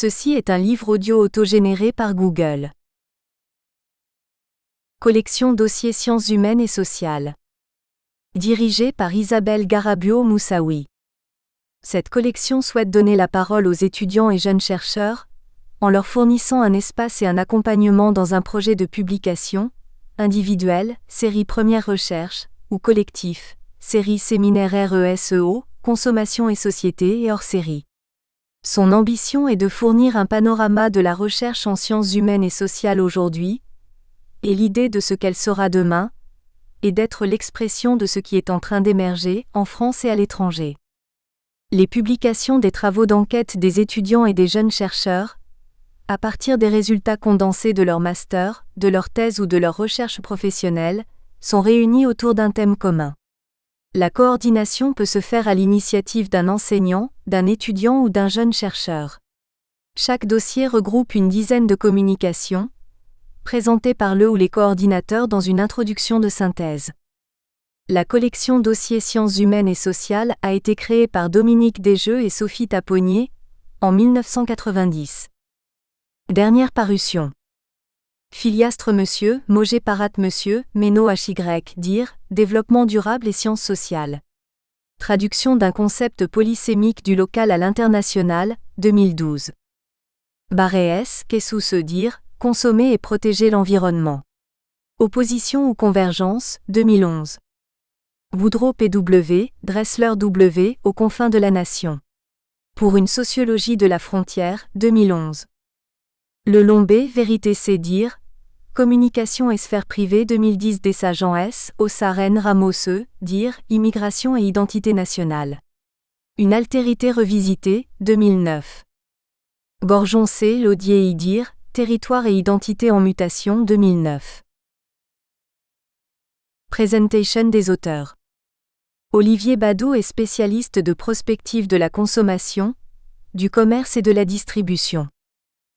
Ceci est un livre audio autogénéré par Google. Collection Dossiers Sciences humaines et sociales. Dirigée par Isabelle Garabio-Moussaoui. Cette collection souhaite donner la parole aux étudiants et jeunes chercheurs, en leur fournissant un espace et un accompagnement dans un projet de publication, individuel, série Première Recherche, ou collectif, série Séminaire RESEO, Consommation et Société et hors série. Son ambition est de fournir un panorama de la recherche en sciences humaines et sociales aujourd'hui, et l'idée de ce qu'elle sera demain, et d'être l'expression de ce qui est en train d'émerger, en France et à l'étranger. Les publications des travaux d'enquête des étudiants et des jeunes chercheurs, à partir des résultats condensés de leur master, de leur thèse ou de leur recherche professionnelle, sont réunies autour d'un thème commun. La coordination peut se faire à l'initiative d'un enseignant, d'un étudiant ou d'un jeune chercheur. Chaque dossier regroupe une dizaine de communications, présentées par le ou les coordinateurs dans une introduction de synthèse. La collection Dossiers Sciences humaines et sociales a été créée par Dominique Desjeux et Sophie Taponnier, en 1990. Dernière parution. Filiastre Monsieur, Mogé Parat Monsieur, Méno HY, dire, Développement durable et sciences sociales. Traduction d'un concept polysémique du local à l'international, 2012. Barrès, qu'est-ce se dire, consommer et protéger l'environnement. Opposition ou convergence, 2011. Woodrow P.W., Dressler W., aux confins de la nation. Pour une sociologie de la frontière, 2011. Lelombé, Vérité c'est dire, Communication et sphère privée 2010 Dessajean S, Ossaren Ramos dire, Immigration et identité nationale. Une altérité revisitée, 2009. Gorgeon C, Laudier dire, Territoire et identité en mutation 2009. Présentation des auteurs. Olivier Badeau est spécialiste de prospective de la consommation, du commerce et de la distribution.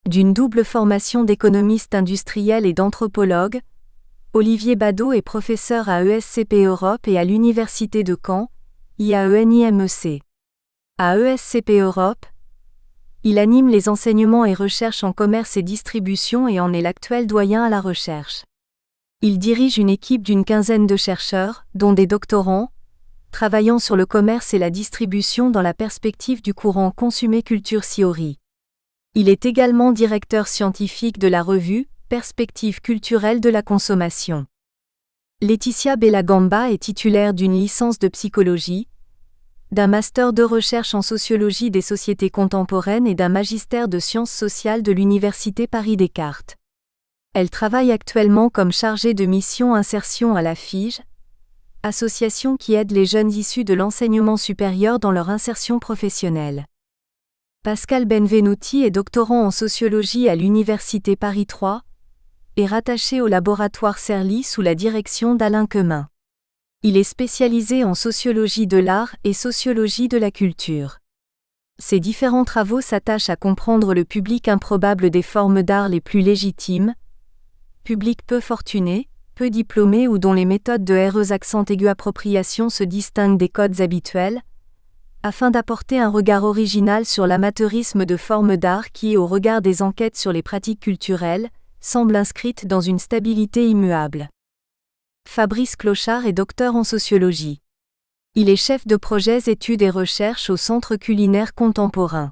D'une double formation d'économiste industriel et d'anthropologue, Olivier Badeau est professeur à ESCP Europe et à l'Université de Caen, IAENIMEC. À ESCP Europe, il anime les enseignements et recherches en commerce et distribution et en est l'actuel doyen à la recherche. Il dirige une équipe d'une quinzaine de chercheurs, dont des doctorants, travaillant sur le commerce et la distribution dans la perspective du courant Consumer Culture Theory. Il est également directeur scientifique de la revue Perspectives culturelles de la consommation. Laetitia Bellagamba est titulaire d'une licence de psychologie, d'un master de recherche en sociologie des sociétés contemporaines et d'un magistère de sciences sociales de l'Université Paris-Descartes. Elle travaille actuellement comme chargée de mission insertion à la FIGE, association qui aide les jeunes issus de l'enseignement supérieur dans leur insertion professionnelle. Pascal Benvenuti est doctorant en sociologie à l'Université Paris 3, et rattaché au laboratoire Serly sous la direction d'Alain Quemin. Il est spécialisé en sociologie de l'art et sociologie de la culture. Ses différents travaux s'attachent à comprendre le public improbable des formes d'art les plus légitimes, public peu fortuné, peu diplômé ou dont les méthodes de RE accent aigu appropriation se distinguent des codes habituels, afin d'apporter un regard original sur l'amateurisme de formes d'art qui, au regard des enquêtes sur les pratiques culturelles, semble inscrite dans une stabilité immuable. Fabrice Clochard est docteur en sociologie. Il est chef de projet études et recherches au Centre culinaire contemporain.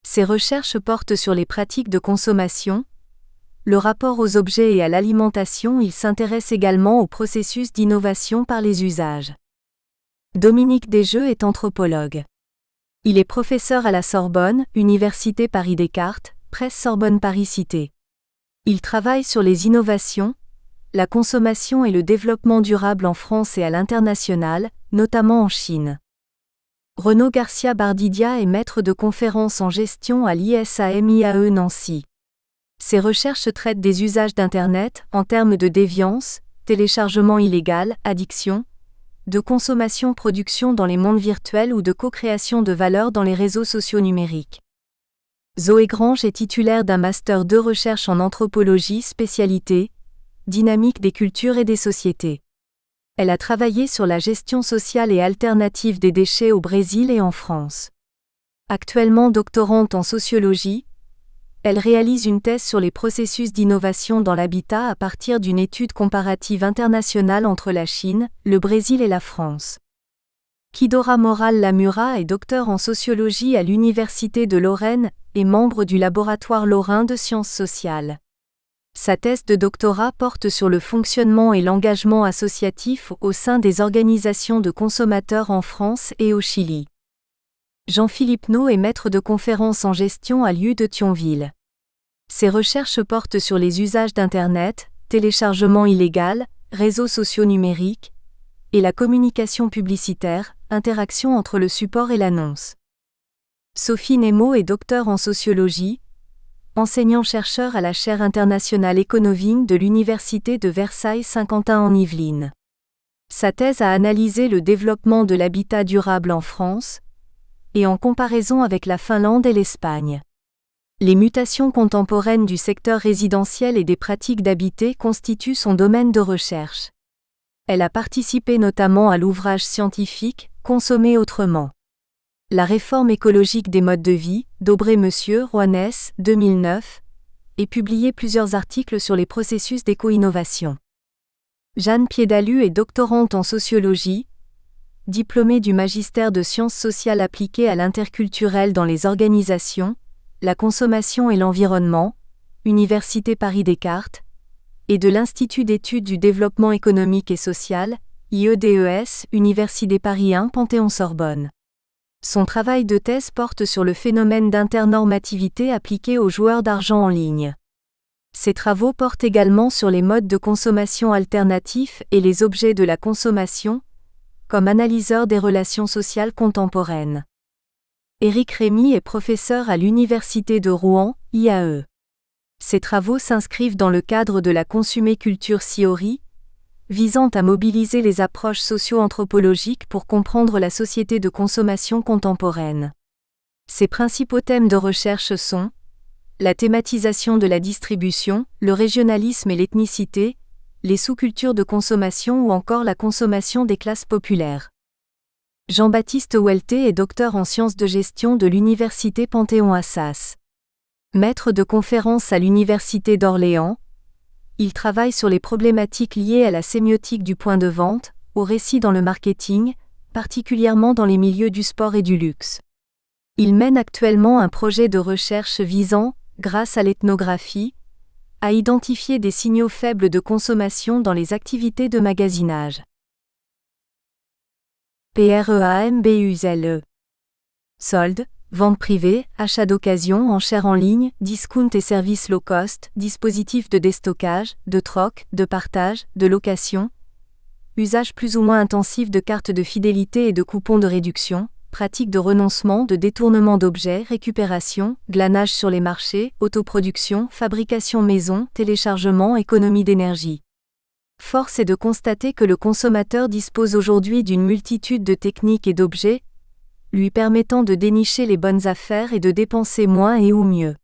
Ses recherches portent sur les pratiques de consommation, le rapport aux objets et à l'alimentation. Il s'intéresse également au processus d'innovation par les usages. Dominique Desjeux est anthropologue. Il est professeur à la Sorbonne, Université Paris-Descartes, Presse Sorbonne Paris-Cité. Il travaille sur les innovations, la consommation et le développement durable en France et à l'international, notamment en Chine. Renaud Garcia Bardidia est maître de conférences en gestion à l'ISAMIAE Nancy. Ses recherches traitent des usages d'Internet en termes de déviance, téléchargement illégal, addiction, de consommation-production dans les mondes virtuels ou de co-création de valeur dans les réseaux sociaux numériques. Zoé Grange est titulaire d'un master de recherche en anthropologie spécialité dynamique des cultures et des sociétés. Elle a travaillé sur la gestion sociale et alternative des déchets au Brésil et en France. Actuellement doctorante en sociologie, Elle réalise une thèse sur les processus d'innovation dans l'habitat à partir d'une étude comparative internationale entre la Chine, le Brésil et la France. Kidora Moral Lamura est docteur en sociologie à l'Université de Lorraine et membre du laboratoire lorrain de sciences sociales. Sa thèse de doctorat porte sur le fonctionnement et l'engagement associatif au sein des organisations de consommateurs en France et au Chili. Jean-Philippe No est maître de conférences en gestion à l'U de Thionville. Ses recherches portent sur les usages d'Internet, téléchargement illégal, réseaux sociaux numériques, et la communication publicitaire, interaction entre le support et l'annonce. Sophie Nemo est docteur en sociologie, enseignant-chercheur à la chaire internationale Econovigne de l'Université de Versailles-Saint-Quentin en Yvelines. Sa thèse a analysé le développement de l'habitat durable en France, et en comparaison avec la Finlande et l'Espagne. Les mutations contemporaines du secteur résidentiel et des pratiques d'habiter constituent son domaine de recherche. Elle a participé notamment à l'ouvrage scientifique « Consommer autrement ». La réforme écologique des modes de vie, d'Aubray-Monsieur, Roanès, 2009, et publié plusieurs articles sur les processus d'éco-innovation. Jeanne Piédalu est doctorante en sociologie, diplômée du magistère de sciences sociales appliquées à l'interculturel dans les organisations, la consommation et l'environnement, Université Paris-Descartes, et de l'Institut d'études du développement économique et social, IEDES, Université Paris 1 Panthéon-Sorbonne. Son travail de thèse porte sur le phénomène d'internormativité appliqué aux joueurs d'argent en ligne. Ses travaux portent également sur les modes de consommation alternatifs et les objets de la consommation, comme analyseur des relations sociales contemporaines. Éric Rémy est professeur à l'Université de Rouen, IAE. Ses travaux s'inscrivent dans le cadre de la Consumer Culture Theory, visant à mobiliser les approches socio-anthropologiques pour comprendre la société de consommation contemporaine. Ses principaux thèmes de recherche sont la thématisation de la distribution, le régionalisme et l'ethnicité, les sous-cultures de consommation ou encore la consommation des classes populaires. Jean-Baptiste Welté est docteur en sciences de gestion de l'Université Panthéon-Assas. Maître de conférences à l'Université d'Orléans, il travaille sur les problématiques liées à la sémiotique du point de vente, au récit dans le marketing, particulièrement dans les milieux du sport et du luxe. Il mène actuellement un projet de recherche visant, grâce à l'ethnographie, à identifier des signaux faibles de consommation dans les activités de magasinage. PREAMBUZLE. Solde, vente privée, achat d'occasion, enchères en ligne, discount et services low cost, dispositifs de déstockage, de troc, de partage, de location, usage plus ou moins intensif de cartes de fidélité et de coupons de réduction, pratiques de renoncement, de détournement d'objets, récupération, glanage sur les marchés, autoproduction, fabrication maison, téléchargement, économie d'énergie. Force est de constater que le consommateur dispose aujourd'hui d'une multitude de techniques et d'objets, lui permettant de dénicher les bonnes affaires et de dépenser moins et ou mieux.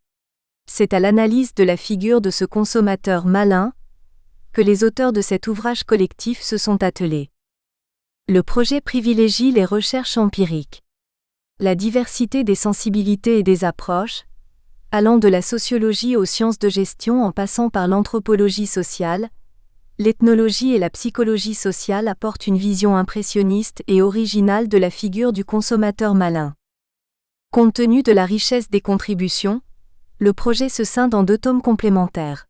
C'est à l'analyse de la figure de ce consommateur malin que les auteurs de cet ouvrage collectif se sont attelés. Le projet privilégie les recherches empiriques. La diversité des sensibilités et des approches, allant de la sociologie aux sciences de gestion en passant par l'anthropologie sociale, l'ethnologie et la psychologie sociale apportent une vision impressionniste et originale de la figure du consommateur malin. Compte tenu de la richesse des contributions, le projet se scinde en 2 tomes complémentaires.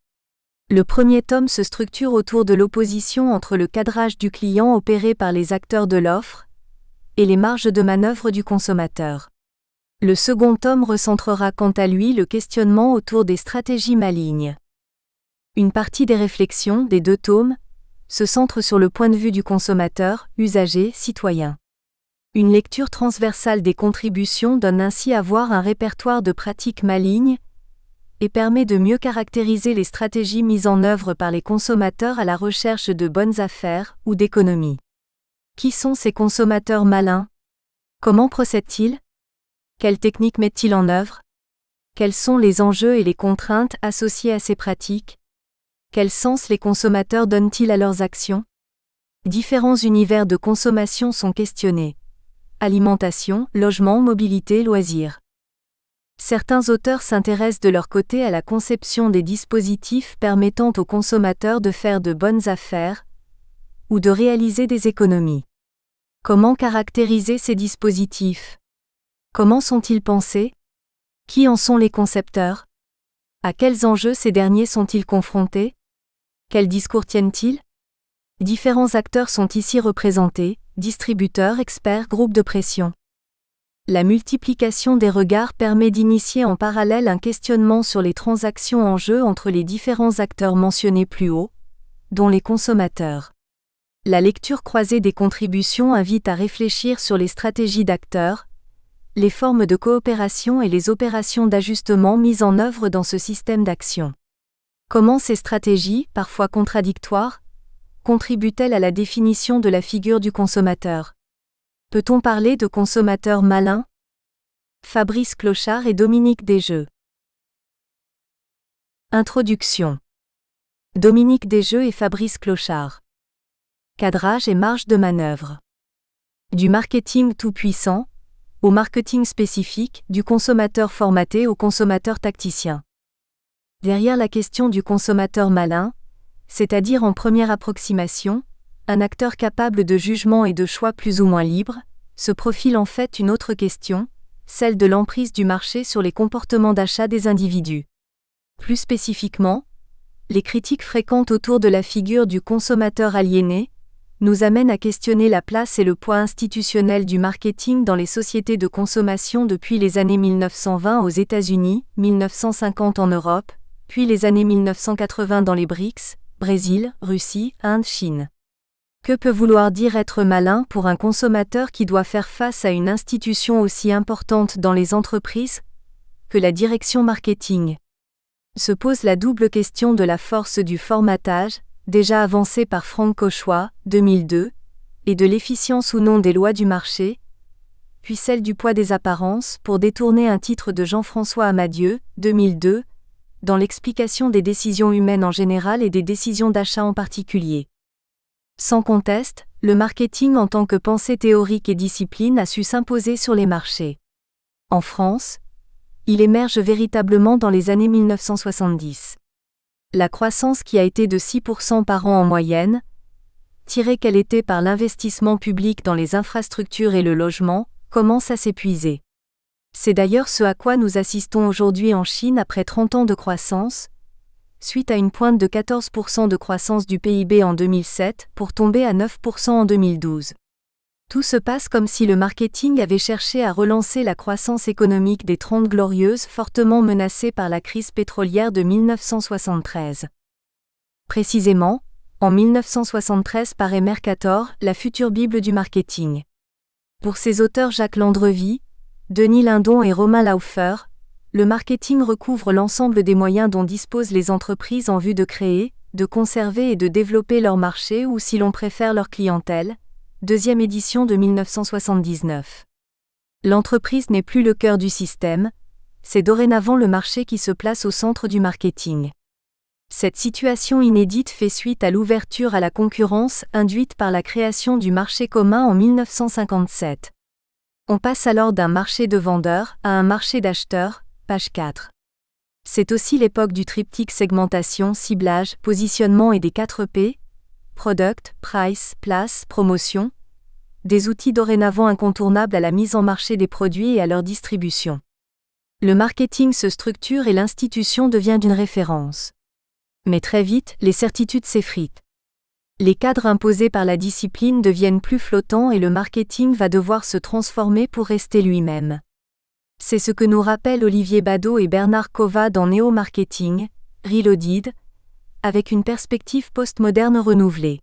Le premier tome se structure autour de l'opposition entre le cadrage du client opéré par les acteurs de l'offre et les marges de manœuvre du consommateur. Le second tome recentrera quant à lui le questionnement autour des stratégies malignes. Une partie des réflexions des 2 tomes se centre sur le point de vue du consommateur, usager, citoyen. Une lecture transversale des contributions donne ainsi à voir un répertoire de pratiques malignes et permet de mieux caractériser les stratégies mises en œuvre par les consommateurs à la recherche de bonnes affaires ou d'économie. Qui sont ces consommateurs malins? Comment procèdent-ils? Quelles techniques mettent-ils en œuvre? Quels sont les enjeux et les contraintes associées à ces pratiques? Quel sens les consommateurs donnent-ils à leurs actions? Différents univers de consommation sont questionnés. Alimentation, logement, mobilité, loisirs. Certains auteurs s'intéressent de leur côté à la conception des dispositifs permettant aux consommateurs de faire de bonnes affaires ou de réaliser des économies. Comment caractériser ces dispositifs? Comment sont-ils pensés? Qui en sont les concepteurs? À quels enjeux ces derniers sont-ils confrontés? Quels discours tiennent-ils? Différents acteurs sont ici représentés, distributeurs, experts, groupes de pression. La multiplication des regards permet d'initier en parallèle un questionnement sur les transactions en jeu entre les différents acteurs mentionnés plus haut, dont les consommateurs. La lecture croisée des contributions invite à réfléchir sur les stratégies d'acteurs, les formes de coopération et les opérations d'ajustement mises en œuvre dans ce système d'action. Comment ces stratégies, parfois contradictoires, contribuent-elles à la définition de la figure du consommateur? Peut-on parler de consommateur malin? Fabrice Clochard et Dominique Desjeux. Introduction. Dominique Desjeux et Fabrice Clochard. Cadrage et marge de manœuvre. Du marketing tout-puissant au marketing spécifique, du consommateur formaté au consommateur tacticien. Derrière la question du consommateur malin, c'est-à-dire en première approximation, un acteur capable de jugement et de choix plus ou moins libres, se profile en fait une autre question, celle de l'emprise du marché sur les comportements d'achat des individus. Plus spécifiquement, les critiques fréquentes autour de la figure du consommateur aliéné nous amènent à questionner la place et le poids institutionnel du marketing dans les sociétés de consommation depuis les années 1920 aux États-Unis, 1950 en Europe, puis les années 1980 dans les BRICS, Brésil, Russie, Inde, Chine. Que peut vouloir dire être malin pour un consommateur qui doit faire face à une institution aussi importante dans les entreprises que la direction marketing? Se pose la double question de la force du formatage, déjà avancée par Franck Cauchois, 2002, et de l'efficience ou non des lois du marché, puis celle du poids des apparences, pour détourner un titre de Jean-François Amadieu, 2002, dans l'explication des décisions humaines en général et des décisions d'achat en particulier. Sans conteste, le marketing en tant que pensée théorique et discipline a su s'imposer sur les marchés. En France, il émerge véritablement dans les années 1970. La croissance qui a été de 6% par an en moyenne, tirée qu'elle était par l'investissement public dans les infrastructures et le logement, commence à s'épuiser. C'est d'ailleurs ce à quoi nous assistons aujourd'hui en Chine après 30 ans de croissance, suite à une pointe de 14% de croissance du PIB en 2007 pour tomber à 9% en 2012. Tout se passe comme si le marketing avait cherché à relancer la croissance économique des 30 glorieuses fortement menacée par la crise pétrolière de 1973. Précisément, en 1973 paraît Mercator, la future Bible du marketing. Pour ses auteurs Jacques Landrevie, Denis Lindon et Romain Laufer, le marketing recouvre l'ensemble des moyens dont disposent les entreprises en vue de créer, de conserver et de développer leur marché ou si l'on préfère leur clientèle. Deuxième édition de 1979. L'entreprise n'est plus le cœur du système, c'est dorénavant le marché qui se place au centre du marketing. Cette situation inédite fait suite à l'ouverture à la concurrence induite par la création du marché commun en 1957. On passe alors d'un marché de vendeurs à un marché d'acheteurs, page 4. C'est aussi l'époque du triptyque segmentation, ciblage, positionnement et des 4 P, product, price, place, promotion, des outils dorénavant incontournables à la mise en marché des produits et à leur distribution. Le marketing se structure et l'institution devient d'une référence. Mais très vite, les certitudes s'effritent. Les cadres imposés par la discipline deviennent plus flottants et le marketing va devoir se transformer pour rester lui-même. C'est ce que nous rappellent Olivier Badeau et Bernard Kova dans Néo-Marketing, Reloaded, avec une perspective postmoderne renouvelée.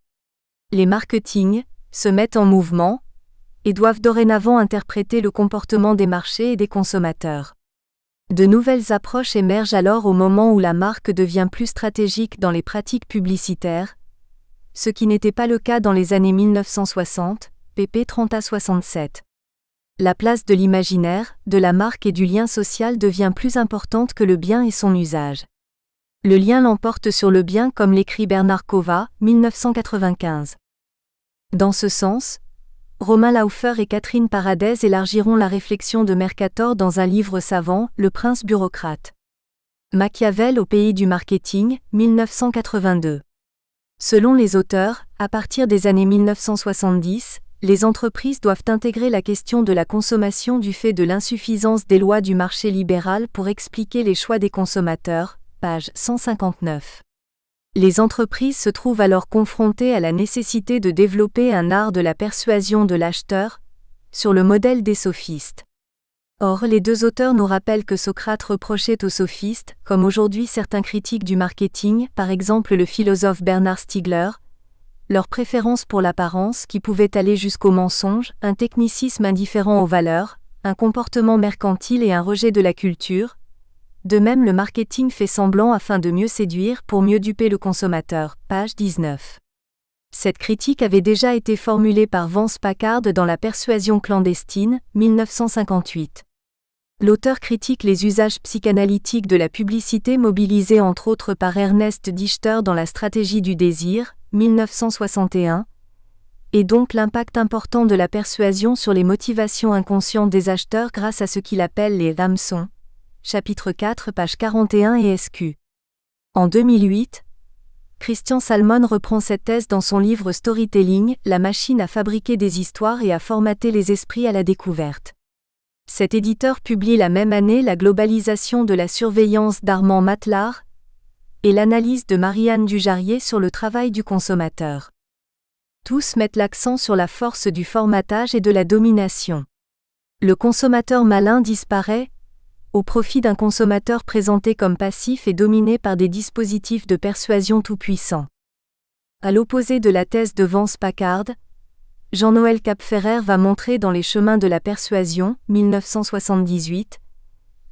Les marketings se mettent en mouvement et doivent dorénavant interpréter le comportement des marchés et des consommateurs. De nouvelles approches émergent alors au moment où la marque devient plus stratégique dans les pratiques publicitaires, ce qui n'était pas le cas dans les années 1960, pp 30 à 67. La place de l'imaginaire, de la marque et du lien social devient plus importante que le bien et son usage. Le lien l'emporte sur le bien comme l'écrit Bernard Kova, 1995. Dans ce sens, Romain Laufer et Catherine Paradès élargiront la réflexion de Mercator dans un livre savant, Le prince bureaucrate. Machiavel au pays du marketing, 1982. Selon les auteurs, à partir des années 1970, les entreprises doivent intégrer la question de la consommation du fait de l'insuffisance des lois du marché libéral pour expliquer les choix des consommateurs, page 159. Les entreprises se trouvent alors confrontées à la nécessité de développer un art de la persuasion de l'acheteur, sur le modèle des sophistes. Or, les deux auteurs nous rappellent que Socrate reprochait aux sophistes, comme aujourd'hui certains critiques du marketing, par exemple le philosophe Bernard Stiegler, leur préférence pour l'apparence qui pouvait aller jusqu'au mensonge, un technicisme indifférent aux valeurs, un comportement mercantile et un rejet de la culture. De même, le marketing fait semblant afin de mieux séduire pour mieux duper le consommateur, page 19. Cette critique avait déjà été formulée par Vance Packard dans La persuasion clandestine, 1958. L'auteur critique les usages psychanalytiques de la publicité mobilisés entre autres par Ernest Dichter dans La stratégie du désir, 1961, et donc l'impact important de la persuasion sur les motivations inconscientes des acheteurs grâce à ce qu'il appelle les hameçons. Chapitre 4, page 41 et SQ. En 2008, Christian Salmon reprend cette thèse dans son livre Storytelling, la machine à fabriquer des histoires et à formater les esprits à la découverte. Cet éditeur publie la même année La globalisation de la surveillance d'Armand Matlard et l'analyse de Marianne Dujarier sur le travail du consommateur. Tous mettent l'accent sur la force du formatage et de la domination. Le consommateur malin disparaît, au profit d'un consommateur présenté comme passif et dominé par des dispositifs de persuasion tout-puissants. À l'opposé de la thèse de Vance Packard, Jean-Noël Capferrer va montrer dans Les chemins de la persuasion, 1978,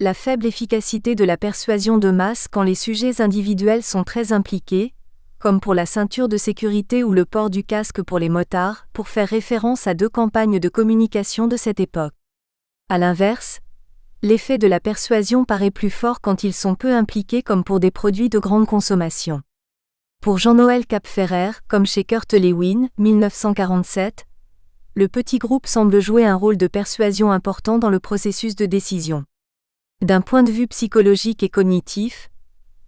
la faible efficacité de la persuasion de masse quand les sujets individuels sont très impliqués, comme pour la ceinture de sécurité ou le port du casque pour les motards, pour faire référence à deux campagnes de communication de cette époque. À l'inverse, l'effet de la persuasion paraît plus fort quand ils sont peu impliqués comme pour des produits de grande consommation. Pour Jean-Noël Capferrer, comme chez Kurt Lewin, 1947, le petit groupe semble jouer un rôle de persuasion important dans le processus de décision. D'un point de vue psychologique et cognitif,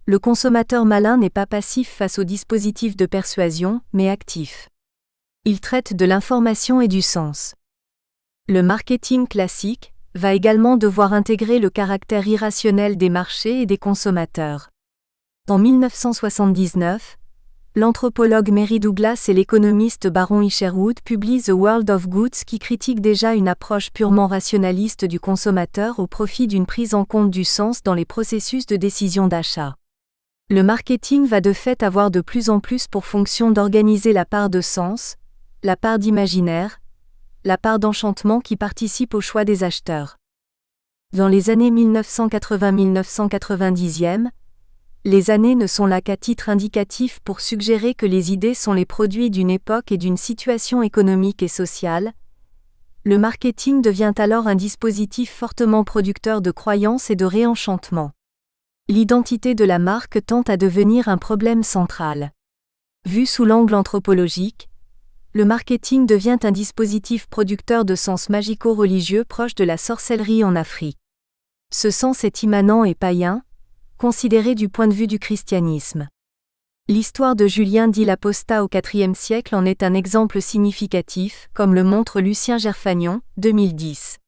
le consommateur malin n'est pas passif face aux dispositifs de persuasion, mais actif. Il traite de l'information et du sens. Le marketing classique va également devoir intégrer le caractère irrationnel des marchés et des consommateurs. En 1979, l'anthropologue Mary Douglas et l'économiste Baron Isherwood publient The World of Goods qui critique déjà une approche purement rationaliste du consommateur au profit d'une prise en compte du sens dans les processus de décision d'achat. Le marketing va de fait avoir de plus en plus pour fonction d'organiser la part de sens, la part d'imaginaire, la part d'enchantement qui participe au choix des acheteurs. Dans les années 1980-1990, les années ne sont là qu'à titre indicatif pour suggérer que les idées sont les produits d'une époque et d'une situation économique et sociale. Le marketing devient alors un dispositif fortement producteur de croyances et de réenchantement. L'identité de la marque tend à devenir un problème central. Vu sous l'angle anthropologique, le marketing devient un dispositif producteur de sens magico-religieux proche de la sorcellerie en Afrique. Ce sens est immanent et païen, considéré du point de vue du christianisme. L'histoire de Julien dit l'Apostat au IVe siècle en est un exemple significatif, comme le montre Lucien Gerfagnon, 2010.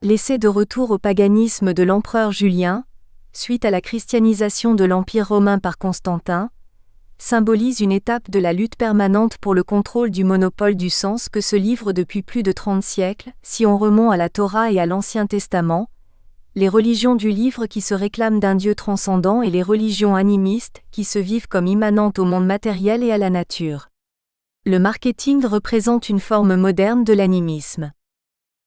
L'essai de retour au paganisme de l'empereur Julien, suite à la christianisation de l'Empire romain par Constantin, symbolise une étape de la lutte permanente pour le contrôle du monopole du sens que se livre depuis plus de 30 siècles, si on remonte à la Torah et à l'Ancien Testament, les religions du livre qui se réclament d'un Dieu transcendant et les religions animistes qui se vivent comme immanentes au monde matériel et à la nature. Le marketing représente une forme moderne de l'animisme.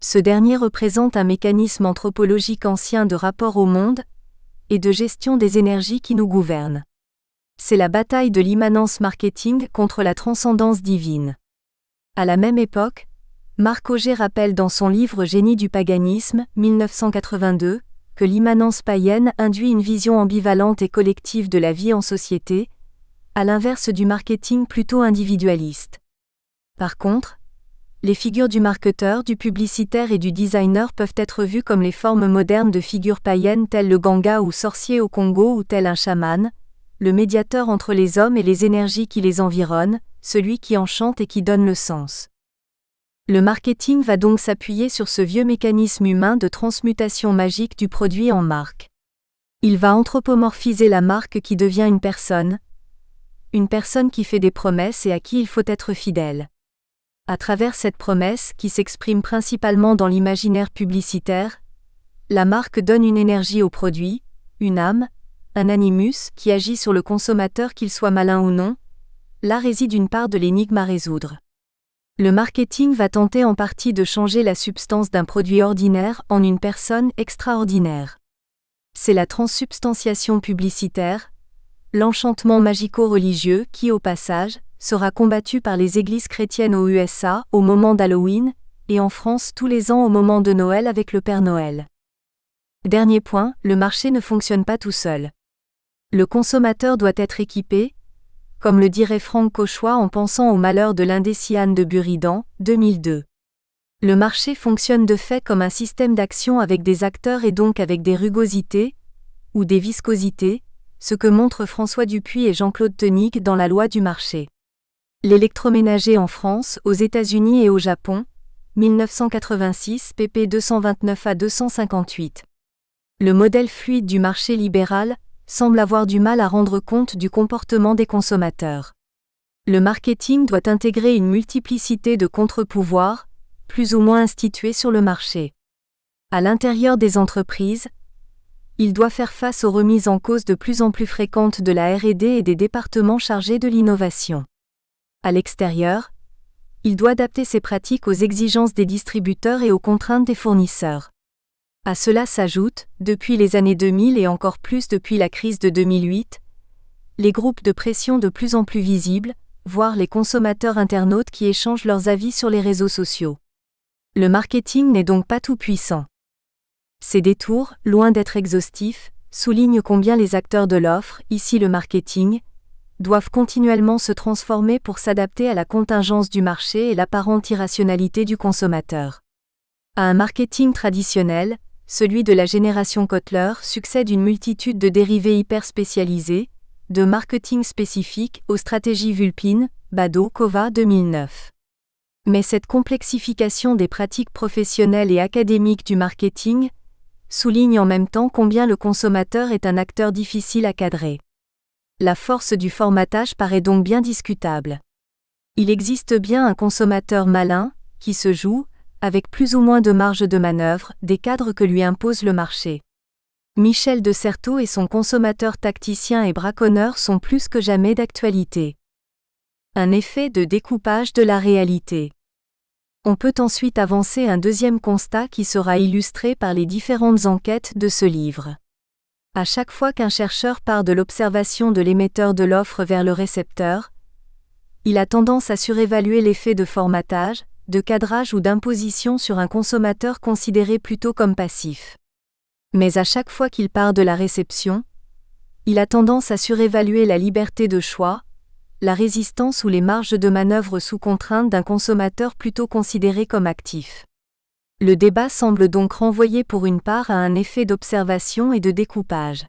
Ce dernier représente un mécanisme anthropologique ancien de rapport au monde et de gestion des énergies qui nous gouvernent. C'est la bataille de l'immanence marketing contre la transcendance divine. À la même époque, Marc Auger rappelle dans son livre Génie du paganisme, 1982, que l'immanence païenne induit une vision ambivalente et collective de la vie en société, à l'inverse du marketing plutôt individualiste. Par contre, les figures du marketeur, du publicitaire et du designer peuvent être vues comme les formes modernes de figures païennes telles le ganga ou sorcier au Congo ou tel un chaman, le médiateur entre les hommes et les énergies qui les environnent, celui qui enchante et qui donne le sens. Le marketing va donc s'appuyer sur ce vieux mécanisme humain de transmutation magique du produit en marque. Il va anthropomorphiser la marque qui devient une personne qui fait des promesses et à qui il faut être fidèle. À travers cette promesse, qui s'exprime principalement dans l'imaginaire publicitaire, la marque donne une énergie au produit, une âme, un animus qui agit sur le consommateur qu'il soit malin ou non. Là réside une part de l'énigme à résoudre. Le marketing va tenter en partie de changer la substance d'un produit ordinaire en une personne extraordinaire. C'est la transsubstantiation publicitaire, l'enchantement magico-religieux qui, au passage, sera combattu par les églises chrétiennes aux USA au moment d'Halloween, et en France tous les ans au moment de Noël avec le Père Noël. Dernier point, le marché ne fonctionne pas tout seul. Le consommateur doit être équipé, comme le dirait Franck Cauchois en pensant au malheur de l'Indéciane de Buridan, 2002. Le marché fonctionne de fait comme un système d'action avec des acteurs et donc avec des rugosités, ou des viscosités, ce que montrent François Dupuis et Jean-Claude Tenig dans La loi du marché. L'électroménager en France, aux États-Unis et au Japon, 1986, pp 229 à 258. Le modèle fluide du marché libéral semble avoir du mal à rendre compte du comportement des consommateurs. Le marketing doit intégrer une multiplicité de contre-pouvoirs, plus ou moins institués sur le marché. À l'intérieur des entreprises, il doit faire face aux remises en cause de plus en plus fréquentes de la R&D et des départements chargés de l'innovation. À l'extérieur, il doit adapter ses pratiques aux exigences des distributeurs et aux contraintes des fournisseurs. À cela s'ajoutent, depuis les années 2000 et encore plus depuis la crise de 2008, les groupes de pression de plus en plus visibles, voire les consommateurs internautes qui échangent leurs avis sur les réseaux sociaux. Le marketing n'est donc pas tout puissant. Ces détours, loin d'être exhaustifs, soulignent combien les acteurs de l'offre, ici le marketing, doivent continuellement se transformer pour s'adapter à la contingence du marché et l'apparente irrationalité du consommateur. À un marketing traditionnel, celui de la génération Kotler, succède une multitude de dérivés hyper spécialisés, de marketing spécifique aux stratégies Vulpine, Bado, Cova 2009. Mais cette complexification des pratiques professionnelles et académiques du marketing souligne en même temps combien le consommateur est un acteur difficile à cadrer. La force du formatage paraît donc bien discutable. Il existe bien un consommateur malin, qui se joue, avec plus ou moins de marge de manœuvre, des cadres que lui impose le marché. Michel de Certeau et son consommateur tacticien et braconneur sont plus que jamais d'actualité. Un effet de découpage de la réalité. On peut ensuite avancer un deuxième constat qui sera illustré par les différentes enquêtes de ce livre. À chaque fois qu'un chercheur part de l'observation de l'émetteur de l'offre vers le récepteur, il a tendance à surévaluer l'effet de formatage, de cadrage ou d'imposition sur un consommateur considéré plutôt comme passif. Mais à chaque fois qu'il part de la réception, il a tendance à surévaluer la liberté de choix, la résistance ou les marges de manœuvre sous contrainte d'un consommateur plutôt considéré comme actif. Le débat semble donc renvoyer pour une part à un effet d'observation et de découpage.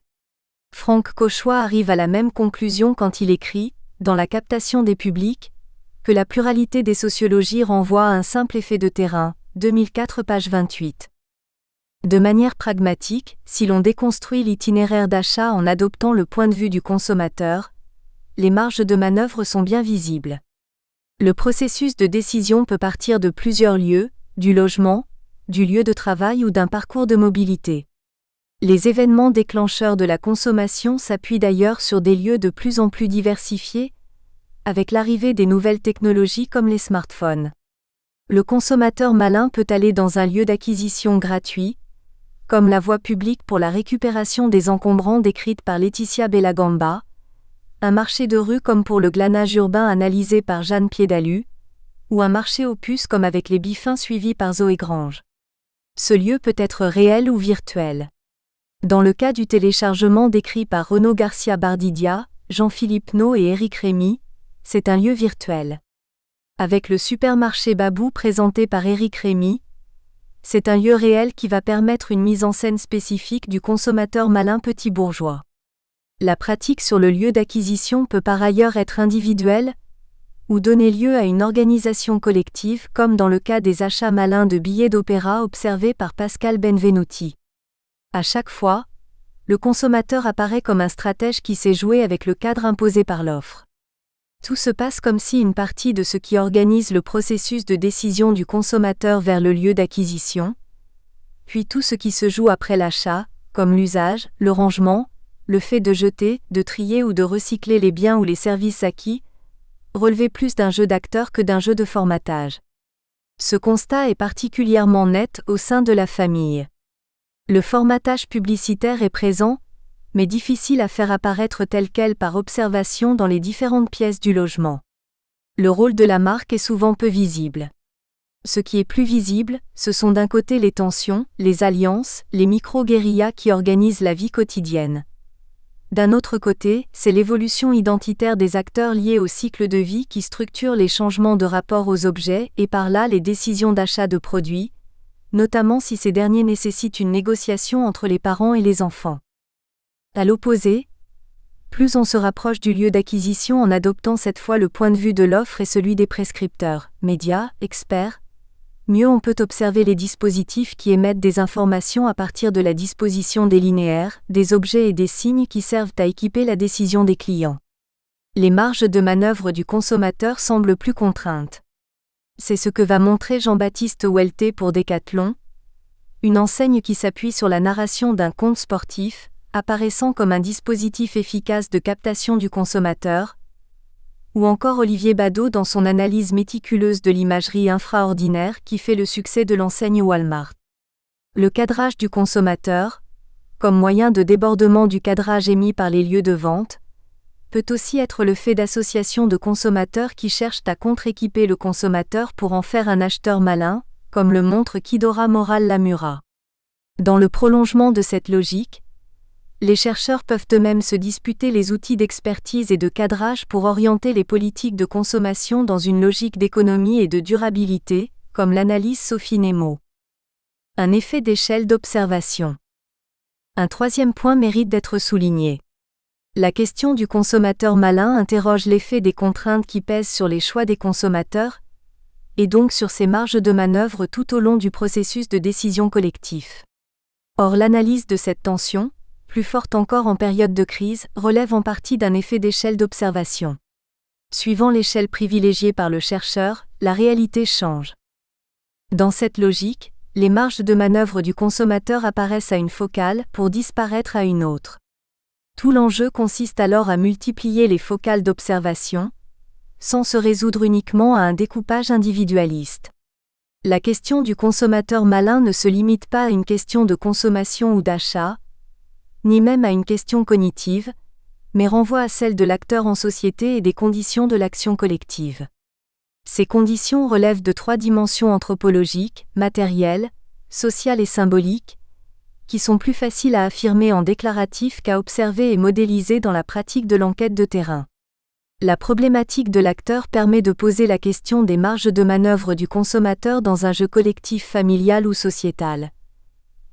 Franck Cauchois arrive à la même conclusion quand il écrit, dans La captation des publics, que la pluralité des sociologies renvoie à un simple effet de terrain, 2004 page 28. De manière pragmatique, si l'on déconstruit l'itinéraire d'achat en adoptant le point de vue du consommateur, les marges de manœuvre sont bien visibles. Le processus de décision peut partir de plusieurs lieux, du logement, du lieu de travail ou d'un parcours de mobilité. Les événements déclencheurs de la consommation s'appuient d'ailleurs sur des lieux de plus en plus diversifiés, avec l'arrivée des nouvelles technologies comme les smartphones. Le consommateur malin peut aller dans un lieu d'acquisition gratuit, comme la voie publique pour la récupération des encombrants décrite par Laetitia Bellagamba, un marché de rue comme pour le glanage urbain analysé par Jeanne Piédalu, ou un marché aux puces comme avec les bifins suivis par Zoé Grange. Ce lieu peut être réel ou virtuel. Dans le cas du téléchargement décrit par Renaud Garcia Bardidia, Jean-Philippe No et Éric Rémy, c'est un lieu virtuel. Avec le supermarché Babou présenté par Éric Rémy, c'est un lieu réel qui va permettre une mise en scène spécifique du consommateur malin petit bourgeois. La pratique sur le lieu d'acquisition peut par ailleurs être individuelle, ou donner lieu à une organisation collective comme dans le cas des achats malins de billets d'opéra observés par Pascal Benvenuti. À chaque fois, le consommateur apparaît comme un stratège qui sait jouer avec le cadre imposé par l'offre. Tout se passe comme si une partie de ce qui organise le processus de décision du consommateur vers le lieu d'acquisition, puis tout ce qui se joue après l'achat, comme l'usage, le rangement, le fait de jeter, de trier ou de recycler les biens ou les services acquis, relevait plus d'un jeu d'acteurs que d'un jeu de formatage. Ce constat est particulièrement net au sein de la famille. Le formatage publicitaire est présent, mais difficile à faire apparaître tel quel par observation dans les différentes pièces du logement. Le rôle de la marque est souvent peu visible. Ce qui est plus visible, ce sont d'un côté les tensions, les alliances, les micro-guérillas qui organisent la vie quotidienne. D'un autre côté, c'est l'évolution identitaire des acteurs liés au cycle de vie qui structure les changements de rapport aux objets et par là les décisions d'achat de produits, notamment si ces derniers nécessitent une négociation entre les parents et les enfants. À l'opposé, plus on se rapproche du lieu d'acquisition en adoptant cette fois le point de vue de l'offre et celui des prescripteurs, médias, experts, mieux on peut observer les dispositifs qui émettent des informations à partir de la disposition des linéaires, des objets et des signes qui servent à équiper la décision des clients. Les marges de manœuvre du consommateur semblent plus contraintes. C'est ce que va montrer Jean-Baptiste Welté pour Decathlon, une enseigne qui s'appuie sur la narration d'un conte sportif, apparaissant comme un dispositif efficace de captation du consommateur, ou encore Olivier Badeau dans son analyse méticuleuse de l'imagerie infraordinaire qui fait le succès de l'enseigne Walmart. Le cadrage du consommateur, comme moyen de débordement du cadrage émis par les lieux de vente, peut aussi être le fait d'associations de consommateurs qui cherchent à contre-équiper le consommateur pour en faire un acheteur malin, comme le montre Kidora Moral-Lamura. Dans le prolongement de cette logique, les chercheurs peuvent eux-mêmes se disputer les outils d'expertise et de cadrage pour orienter les politiques de consommation dans une logique d'économie et de durabilité, comme l'analyse Sophie Nemo. Un effet d'échelle d'observation. Un troisième point mérite d'être souligné. La question du consommateur malin interroge l'effet des contraintes qui pèsent sur les choix des consommateurs, et donc sur ses marges de manœuvre tout au long du processus de décision collectif. Or l'analyse de cette tension, plus forte encore en période de crise, relève en partie d'un effet d'échelle d'observation. Suivant l'échelle privilégiée par le chercheur, la réalité change. Dans cette logique, les marges de manœuvre du consommateur apparaissent à une focale pour disparaître à une autre. Tout l'enjeu consiste alors à multiplier les focales d'observation, sans se résoudre uniquement à un découpage individualiste. La question du consommateur malin ne se limite pas à une question de consommation ou d'achat, ni même à une question cognitive, mais renvoie à celle de l'acteur en société et des conditions de l'action collective. Ces conditions relèvent de trois dimensions anthropologiques, matérielles, sociales et symboliques, qui sont plus faciles à affirmer en déclaratif qu'à observer et modéliser dans la pratique de l'enquête de terrain. La problématique de l'acteur permet de poser la question des marges de manœuvre du consommateur dans un jeu collectif familial ou sociétal.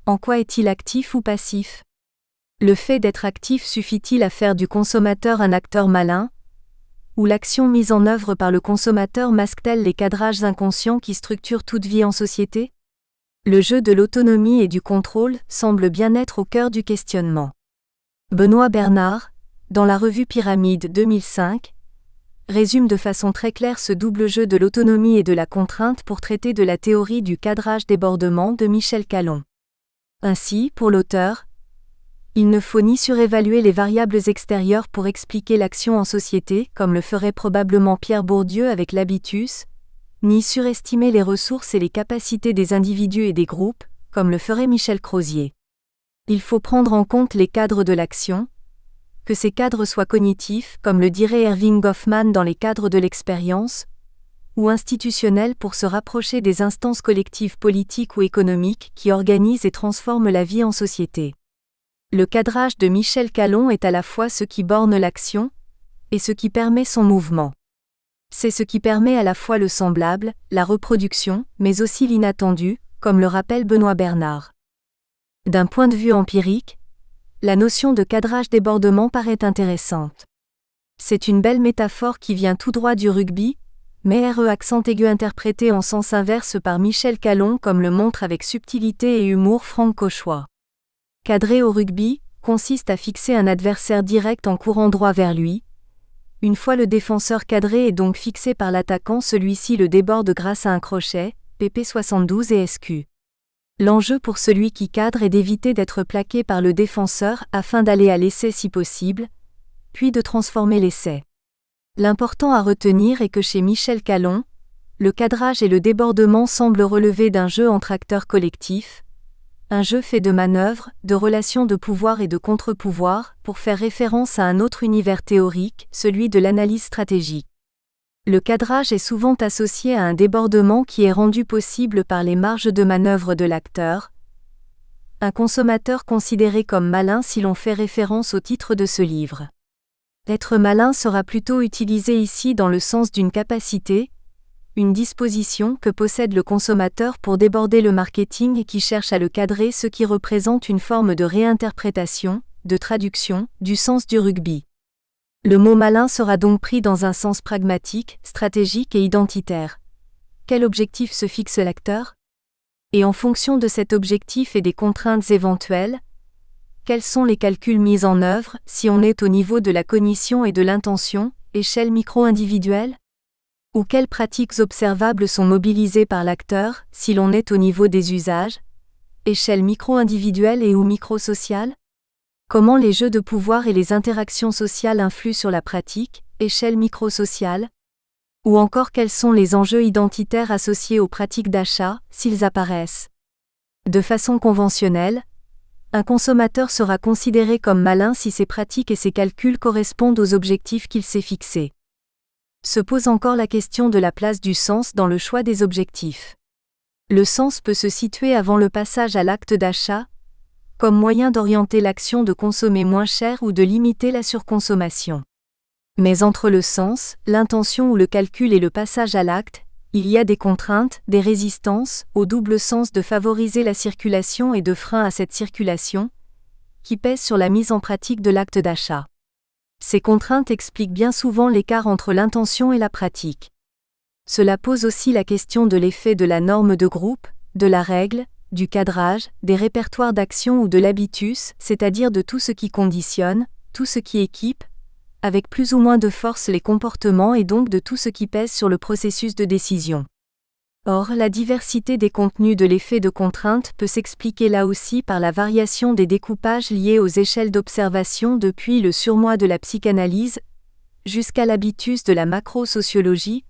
En quoi est-il actif ou passif ? Le fait d'être actif suffit-il à faire du consommateur un acteur malin ? Ou l'action mise en œuvre par le consommateur masque-t-elle les cadrages inconscients qui structurent toute vie en société ? Le jeu de l'autonomie et du contrôle semble bien être au cœur du questionnement. Benoît Bernard, dans la revue Pyramide 2005, résume de façon très claire ce double jeu de l'autonomie et de la contrainte pour traiter de la théorie du cadrage débordement de Michel Calon. Ainsi, pour l'auteur, il ne faut ni surévaluer les variables extérieures pour expliquer l'action en société, comme le ferait probablement Pierre Bourdieu avec l'habitus, ni surestimer les ressources et les capacités des individus et des groupes, comme le ferait Michel Crozier. Il faut prendre en compte les cadres de l'action, que ces cadres soient cognitifs, comme le dirait Erving Goffman dans les cadres de l'expérience, ou institutionnels pour se rapprocher des instances collectives politiques ou économiques qui organisent et transforment la vie en société. Le cadrage de Michel Calon est à la fois ce qui borne l'action et ce qui permet son mouvement. C'est ce qui permet à la fois le semblable, la reproduction, mais aussi l'inattendu, comme le rappelle Benoît Bernard. D'un point de vue empirique, la notion de cadrage-débordement paraît intéressante. C'est une belle métaphore qui vient tout droit du rugby, mais accent aigu interprété en sens inverse par Michel Calon comme le montre avec subtilité et humour Franck Cauchois. Cadrer au rugby consiste à fixer un adversaire direct en courant droit vers lui. Une fois le défenseur cadré et donc fixé par l'attaquant, celui-ci le déborde grâce à un crochet, pp 72 et SQ. L'enjeu pour celui qui cadre est d'éviter d'être plaqué par le défenseur afin d'aller à l'essai si possible, puis de transformer l'essai. L'important à retenir est que chez Michel Calon, le cadrage et le débordement semblent relever d'un jeu entre acteurs collectifs, un jeu fait de manœuvres, de relations de pouvoir et de contre-pouvoir, pour faire référence à un autre univers théorique, celui de l'analyse stratégique. Le cadrage est souvent associé à un débordement qui est rendu possible par les marges de manœuvre de l'acteur, un consommateur considéré comme malin si l'on fait référence au titre de ce livre. Être malin sera plutôt utilisé ici dans le sens d'une capacité, une disposition que possède le consommateur pour déborder le marketing et qui cherche à le cadrer, ce qui représente une forme de réinterprétation, de traduction, du sens du rugby. Le mot malin sera donc pris dans un sens pragmatique, stratégique et identitaire. Quel objectif se fixe l'acteur ? Et en fonction de cet objectif et des contraintes éventuelles, quels sont les calculs mis en œuvre, si on est au niveau de la cognition et de l'intention, échelle micro-individuelle ? Ou quelles pratiques observables sont mobilisées par l'acteur, si l'on est au niveau des usages, échelle micro-individuelle et ou micro-sociale ? Comment les jeux de pouvoir et les interactions sociales influent sur la pratique, échelle micro-sociale ? Ou encore quels sont les enjeux identitaires associés aux pratiques d'achat, s'ils apparaissent ? De façon conventionnelle, un consommateur sera considéré comme malin si ses pratiques et ses calculs correspondent aux objectifs qu'il s'est fixés. Se pose encore la question de la place du sens dans le choix des objectifs. Le sens peut se situer avant le passage à l'acte d'achat, comme moyen d'orienter l'action de consommer moins cher ou de limiter la surconsommation. Mais entre le sens, l'intention ou le calcul et le passage à l'acte, il y a des contraintes, des résistances, au double sens de favoriser la circulation et de frein à cette circulation, qui pèsent sur la mise en pratique de l'acte d'achat. Ces contraintes expliquent bien souvent l'écart entre l'intention et la pratique. Cela pose aussi la question de l'effet de la norme de groupe, de la règle, du cadrage, des répertoires d'action ou de l'habitus, c'est-à-dire de tout ce qui conditionne, tout ce qui équipe, avec plus ou moins de force les comportements et donc de tout ce qui pèse sur le processus de décision. Or, la diversité des contenus de l'effet de contrainte peut s'expliquer là aussi par la variation des découpages liés aux échelles d'observation depuis le surmoi de la psychanalyse, jusqu'à l'habitus de la macro-sociologie,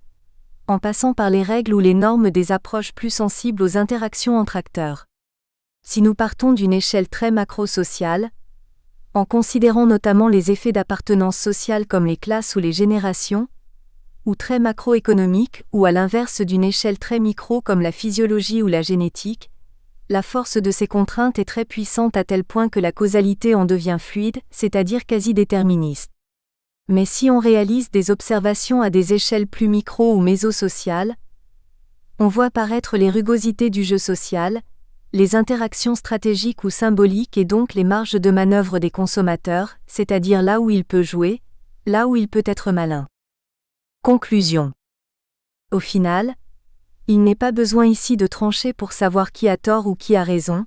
en passant par les règles ou les normes des approches plus sensibles aux interactions entre acteurs. Si nous partons d'une échelle très macro-sociale, en considérant notamment les effets d'appartenance sociale comme les classes ou les générations, ou très macroéconomique, ou à l'inverse d'une échelle très micro comme la physiologie ou la génétique, la force de ces contraintes est très puissante à tel point que la causalité en devient fluide, c'est-à-dire quasi déterministe. Mais si on réalise des observations à des échelles plus micro ou mésosociales, on voit apparaître les rugosités du jeu social, les interactions stratégiques ou symboliques et donc les marges de manœuvre des consommateurs, c'est-à-dire là où il peut jouer, là où il peut être malin. Conclusion. Au final, il n'est pas besoin ici de trancher pour savoir qui a tort ou qui a raison,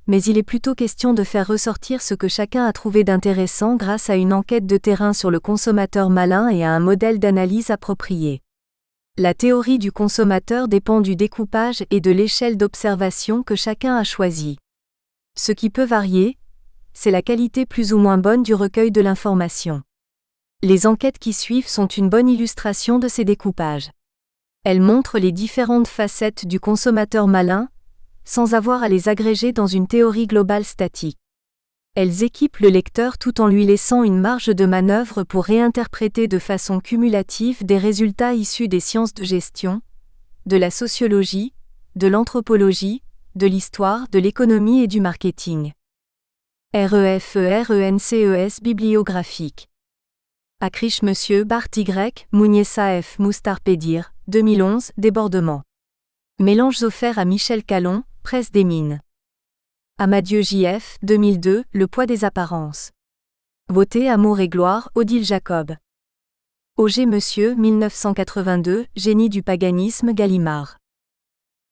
mais il est plutôt question de faire ressortir ce que chacun a trouvé d'intéressant grâce à une enquête de terrain sur le consommateur malin et à un modèle d'analyse approprié. La théorie du consommateur dépend du découpage et de l'échelle d'observation que chacun a choisi. Ce qui peut varier, c'est la qualité plus ou moins bonne du recueil de l'information. Les enquêtes qui suivent sont une bonne illustration de ces découpages. Elles montrent les différentes facettes du consommateur malin, sans avoir à les agréger dans une théorie globale statique. Elles équipent le lecteur tout en lui laissant une marge de manœuvre pour réinterpréter de façon cumulative des résultats issus des sciences de gestion, de la sociologie, de l'anthropologie, de l'histoire, de l'économie et du marketing. REFERENCES bibliographique. Acriche Monsieur Bart Y, Mouniessa F. Moustarpédir, 2011, débordement. Mélanges offerts à Michel Calon, Presse des Mines. Amadieu JF, 2002, Le poids des apparences. Voté Amour et gloire, Odile Jacob. Auger Monsieur, 1982, Génie du paganisme, Gallimard.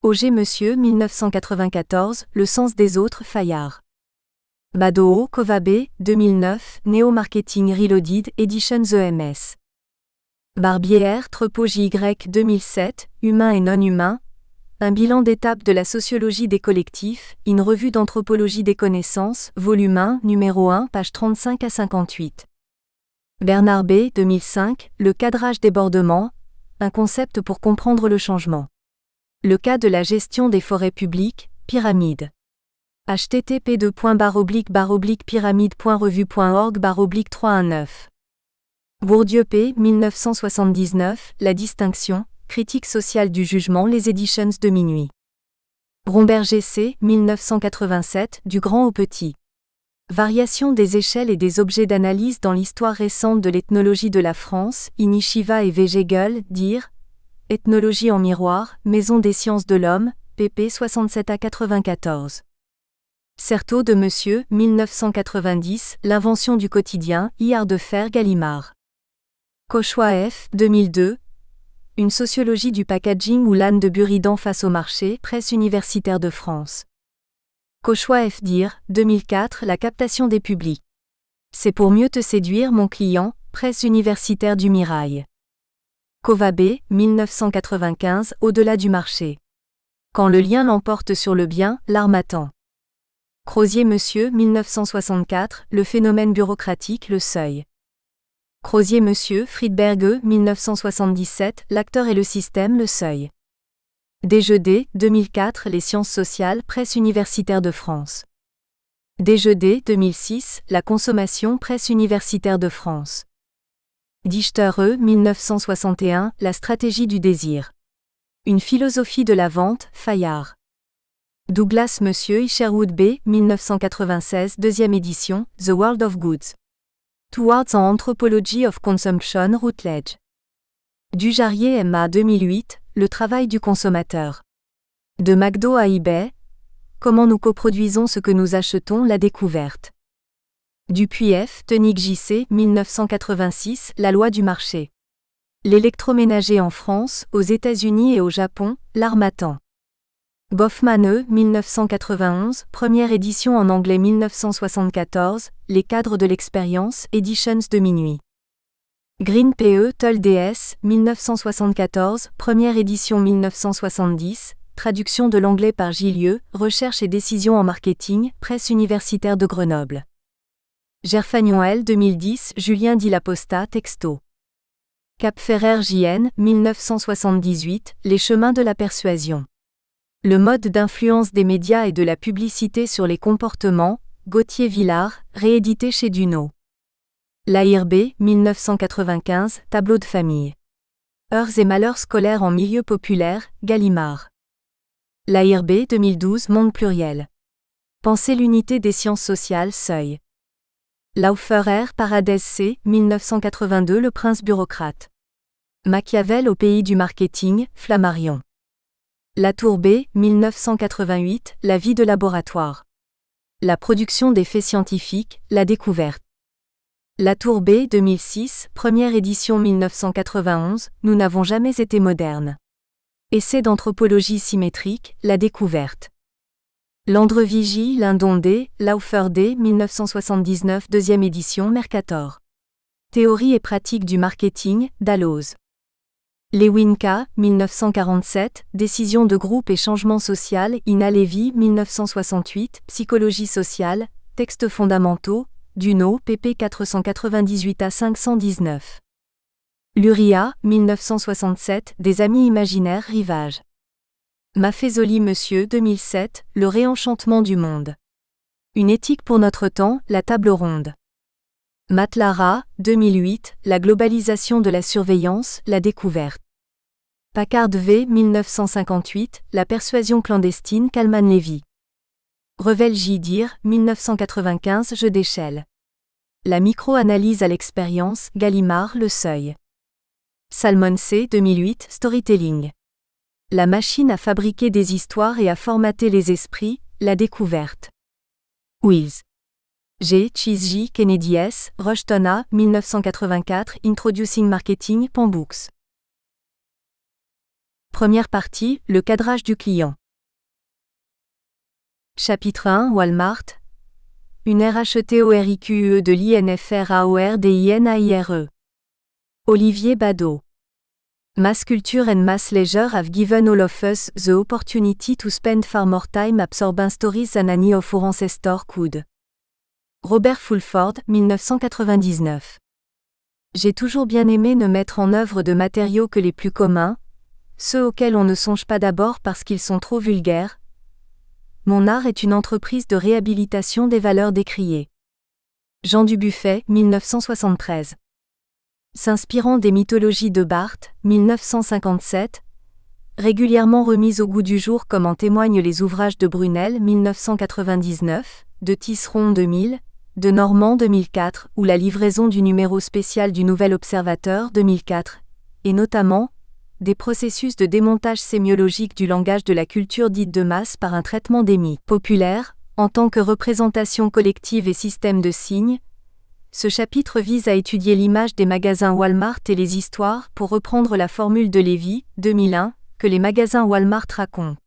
Auger Monsieur, 1994, Le sens des autres, Fayard. Badoo, Kovabe, 2009, Neo Marketing Reloaded, Editions EMS. Barbier R. Trepot JY, 2007, Humain et non-humain. Un bilan d'étape de la sociologie des collectifs, une revue d'anthropologie des connaissances, volume 1, numéro 1, page 35 à 58. Bernard B. 2005, Le cadrage débordement, un concept pour comprendre le changement. Le cas de la gestion des forêts publiques, pyramide. http://pyramide.revue.org/319. Bourdieu P. 1979, La distinction, critique sociale du jugement, les Editions de Minuit. Bromberger C. 1987, Du grand au petit. Variation des échelles et des objets d'analyse dans l'histoire récente de l'ethnologie de la France, Inishiva et Végegel, dire Ethnologie en miroir, Maison des sciences de l'homme, pp 67 à 94. Certeau de Monsieur, 1990, L'invention du quotidien, Art de fer, Gallimard. Cauchois F. 2002. Une sociologie du packaging ou l'âne de Buridan face au marché, Presse universitaire de France. Cauchois F. dire, 2004, La captation des publics. C'est pour mieux te séduire, mon client, Presse universitaire du Mirail. Kovabe, 1995, Au-delà du marché. Quand le lien l'emporte sur le bien, l'armatan. Crozier Monsieur, 1964, Le phénomène bureaucratique, le seuil. Crozier Monsieur, Friedberg, 1977, L'acteur et le système, le seuil. Desjeudet, 2004, Les sciences sociales, Presse universitaire de France. Desjeudet, 2006, La consommation, Presse universitaire de France. Dichter 1961, La stratégie du désir. Une philosophie de la vente, Fayard. Douglas Monsieur Isherwood B. 1996, deuxième édition, The World of Goods. Towards an Anthropology of Consumption, Routledge. Dujarier M.A. 2008, Le travail du consommateur. De McDo à eBay. Comment nous coproduisons ce que nous achetons, la découverte. Dupuis F. Tonique J.C. 1986, La loi du marché. L'électroménager en France, aux États-Unis et au Japon, l'armatan. Boffman E. 1991, première édition en anglais 1974, Les cadres de l'expérience, Editions de Minuit. Green P.E. Toll D.S. 1974, première édition 1970, traduction de l'anglais par Gillieu, Recherche et décision en marketing, Presse universitaire de Grenoble. Gerfagnon L. 2010, Julien Di Laposta, texto. Cap-Ferrer J.N. 1978, Les chemins de la persuasion. Le mode d'influence des médias et de la publicité sur les comportements, Gauthier Villard, réédité chez Duno. L'AIRB, 1995, Tableau de famille. Heures et malheurs scolaires en milieu populaire, Gallimard. L'AIRB, 2012, Monde pluriel. Penser l'unité des sciences sociales, Seuil. Laufer R. Paradès C. 1982, Le prince bureaucrate. Machiavel au pays du marketing, Flammarion. Latour B. 1988, La vie de laboratoire. La production des faits scientifiques, la découverte. Latour B. 2006, première édition 1991, Nous n'avons jamais été modernes. Essai d'anthropologie symétrique, la découverte. Landrevigie, Lindon D. Laufer D. 1979, deuxième édition Mercator. Théorie et pratique du marketing, Dalloz. Lewin K. 1947, Décision de groupe et changement social, Ina Levy 1968, Psychologie sociale, Textes fondamentaux, Duno, pp 498 à 519. Luria, 1967, Des amis imaginaires, Rivage. Maffezoli Monsieur 2007, Le réenchantement du monde. Une éthique pour notre temps, la table ronde. Matlara, 2008, La globalisation de la surveillance, la découverte. Packard V. 1958, La persuasion clandestine, Kalman Levy. Revel J. Dir, 1995, Jeu d'échelle. La micro-analyse à l'expérience, Gallimard, Le Seuil. Salmon C. 2008, Storytelling. La machine à fabriquer des histoires et à formater les esprits, la découverte. Wills. G. Chase J. Kennedy S. Rushton A. 1984, Introducing Marketing, Pan Books. Première partie, le cadrage du client. Chapitre 1, Walmart. Une RHETORIQUE de l'INFRAORDINAIRE. Olivier Badeau. Mass culture and mass leisure have given all of us the opportunity to spend far more time absorbing stories than any of our ancestors could. Robert Fulford, 1999. J'ai toujours bien aimé ne mettre en œuvre de matériaux que les plus communs, ceux auxquels on ne songe pas d'abord parce qu'ils sont trop vulgaires. Mon art est une entreprise de réhabilitation des valeurs décriées. Jean Dubuffet, 1973. S'inspirant des mythologies de Barthes, 1957, régulièrement remises au goût du jour comme en témoignent les ouvrages de Brunel, 1999, de Tisseron, 2000, de Normand, 2004, ou la livraison du numéro spécial du Nouvel Observateur, 2004, et notamment des processus de démontage sémiologique du langage de la culture dite de masse par un traitement des mythes populaires, en tant que représentation collective et système de signes. Ce chapitre vise à étudier l'image des magasins Walmart et les histoires, pour reprendre la formule de Lévy, 2001, que les magasins Walmart racontent.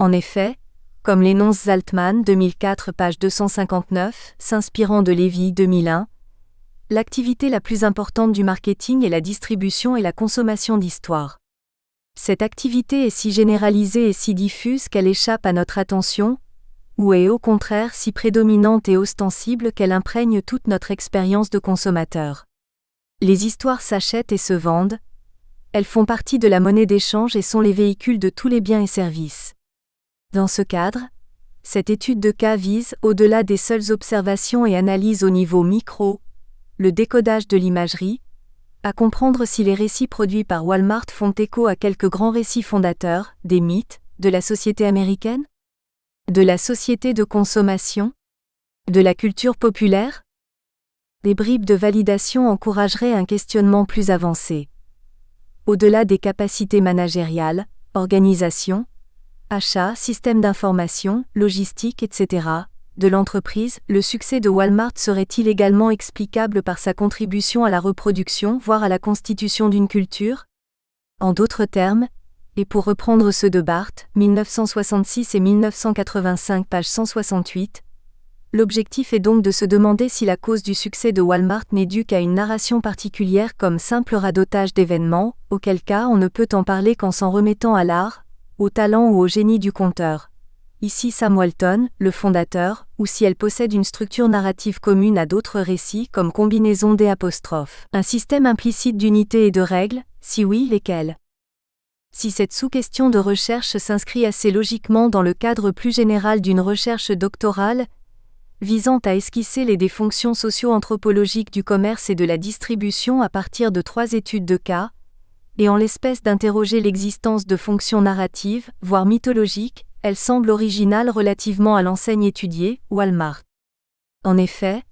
En effet, comme l'énonce Zaltman, 2004, page 259, s'inspirant de Lévy, 2001, l'activité la plus importante du marketing est la distribution et la consommation d'histoires. Cette activité est si généralisée et si diffuse qu'elle échappe à notre attention, ou est au contraire si prédominante et ostensible qu'elle imprègne toute notre expérience de consommateur. Les histoires s'achètent et se vendent, elles font partie de la monnaie d'échange et sont les véhicules de tous les biens et services. Dans ce cadre, cette étude de cas vise, au-delà des seules observations et analyses au niveau micro, le décodage de l'imagerie, à comprendre si les récits produits par Walmart font écho à quelques grands récits fondateurs, des mythes, de la société américaine, de la société de consommation, de la culture populaire. Des bribes de validation encourageraient un questionnement plus avancé. Au-delà des capacités managériales, organisation, achat, système d'information, logistique, etc., de l'entreprise, le succès de Walmart serait-il également explicable par sa contribution à la reproduction, voire à la constitution d'une culture? En d'autres termes, et pour reprendre ceux de Barthes, 1966 et 1985, page 168, l'objectif est donc de se demander si la cause du succès de Walmart n'est due qu'à une narration particulière comme simple radotage d'événements, auquel cas on ne peut en parler qu'en s'en remettant à l'art, au talent ou au génie du conteur. Ici Sam Walton, le fondateur, ou si elle possède une structure narrative commune à d'autres récits comme combinaison d''. Un système implicite d'unités et de règles, si oui, lesquelles? Si cette sous-question de recherche s'inscrit assez logiquement dans le cadre plus général d'une recherche doctorale, visant à esquisser les fonctions socio-anthropologiques du commerce et de la distribution à partir de 3 études de cas, et en l'espèce d'interroger l'existence de fonctions narratives, voire mythologiques, elle semble originale relativement à l'enseigne étudiée, Walmart. En effet,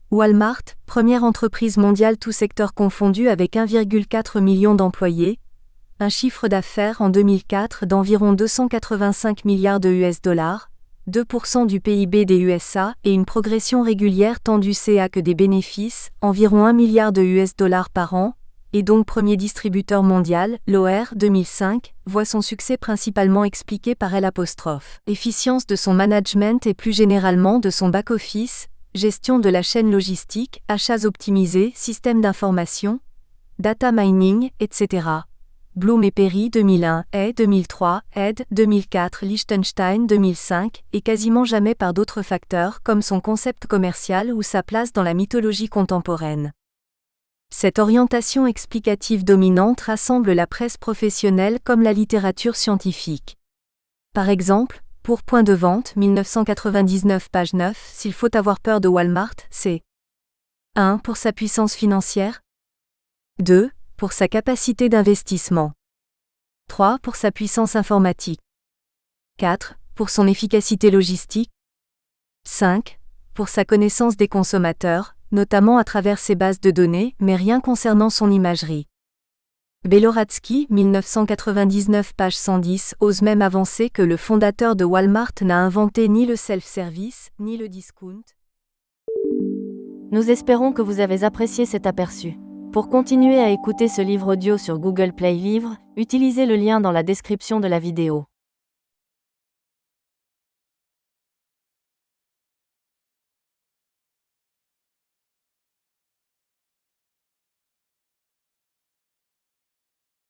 Walmart, première entreprise mondiale tous secteurs confondus avec 1,4 million d'employés, un chiffre d'affaires en 2004 d'environ 285 milliards de $, 2% du PIB des USA et une progression régulière tant du CA que des bénéfices, environ 1 milliard de $, par an, et donc premier distributeur mondial, l'OR 2005, voit son succès principalement expliqué par l'efficience de son management et plus généralement de son back-office, gestion de la chaîne logistique, achats optimisés, système d'information, data mining, etc. Bloom et Perry 2001, Hay 2003, Ed 2004, Liechtenstein 2005, et quasiment jamais par d'autres facteurs comme son concept commercial ou sa place dans la mythologie contemporaine. Cette orientation explicative dominante rassemble la presse professionnelle comme la littérature scientifique. Par exemple, pour Point de vente 1999 page 9, s'il faut avoir peur de Walmart, c'est 1. Pour sa puissance financière, 2. Pour sa capacité d'investissement, 3. Pour sa puissance informatique, 4. Pour son efficacité logistique, 5. Pour sa connaissance des consommateurs, notamment à travers ses bases de données, mais rien concernant son imagerie. Beloradsky, 1999 page 110, ose même avancer que le fondateur de Walmart n'a inventé ni le self-service, ni le discount. Nous espérons que vous avez apprécié cet aperçu. Pour continuer à écouter ce livre audio sur Google Play Livres, utilisez le lien dans la description de la vidéo.